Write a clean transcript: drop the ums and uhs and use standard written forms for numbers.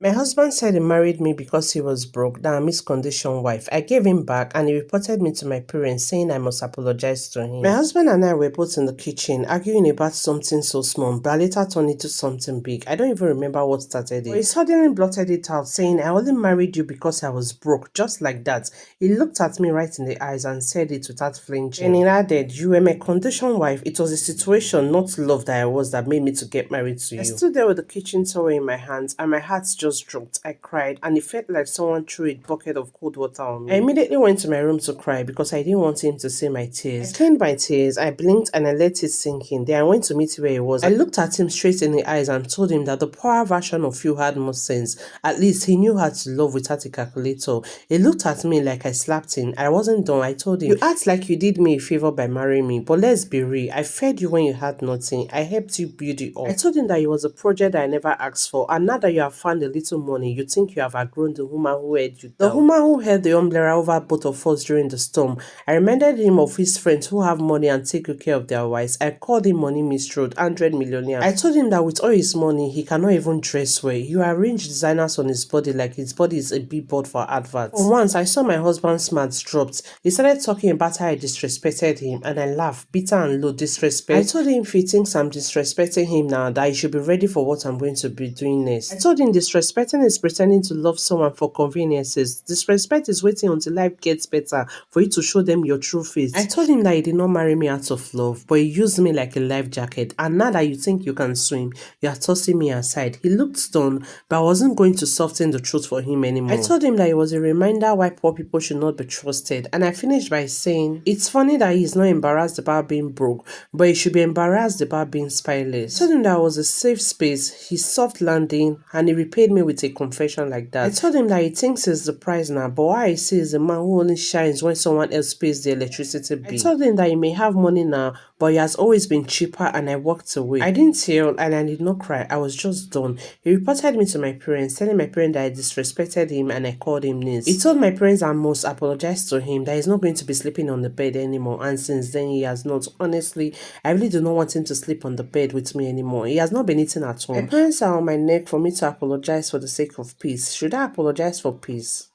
My husband said he married me because he was broke, that I'm his condition wife. I gave him back and he reported me to my parents saying I must apologize to him. My husband and I were both in the kitchen arguing about something so small, but later turned into something big. I don't even remember what started it. But he suddenly blotted it out saying I only married you because I was broke, just like that. He looked at me right in the eyes and said it without flinching. And he added, you were my condition wife. It was a situation, not love that I was, that made me to get married to you. I stood there with the kitchen towel in my hands and my heart just dropped. I cried and it felt like someone threw a bucket of cold water on me. I immediately went to my room to cry because I didn't want him to see my tears. I cleaned my tears, I blinked and I let it sink in. Then I went to meet where he was. I looked at him straight in the eyes and told him that the poorer version of you had more sense. At least he knew how to love without a calculator. He looked at me like I slapped him. I wasn't done. I told him, you act like you did me a favor by marrying me, but let's be real. I fed you when you had nothing. I helped you build it up. I told him that it was a project that I never asked for, and now that you have found a little money, you think you have outgrown the woman who held you down. The woman who held the umbrella over both of us during the storm. I reminded him of his friends who have money and take good care of their wives. I called him Money Mistrode, 100 millionaire. I told him that with all his money, he cannot even dress well. You arrange designers on his body like his body is a billboard for adverts. For once, I saw my husband's smarts dropped. He started talking about how I disrespected him, and I laughed, bitter and low. Disrespect? I told him if he thinks I'm disrespecting him now, that he should be ready for what I'm going to be doing next. I told him disrespecting is pretending to love someone for conveniences. Disrespect is waiting until life gets better for you to show them your true face. I told him that he did not marry me out of love, but he used me like a life jacket, and now that you think you can swim, you are tossing me aside. He looked stunned, but I wasn't going to soften the truth for him anymore. I told him that it was a reminder why poor people should not be trusted, and I finished by saying, it's funny that he's not embarrassed about being broke, but he should be embarrassed about being spineless. I told him that was a safe space, his soft landing, and he repaid me with a confession like that. I told him that he thinks it's the price now, but what I see is a man who only shines when someone else pays the electricity bill. I told him that he may have money now, but he has always been cheaper, and I walked away. I didn't yell and I did not cry. I was just done. He reported me to my parents, telling my parents that I disrespected him and I called him names. He told my parents I must apologize to him, that he's not going to be sleeping on the bed anymore, and since then he has not. Honestly, I really do not want him to sleep on the bed with me anymore. He has not been eating at home. My parents are on my neck for me to apologize for the sake of peace. Should I apologize for peace?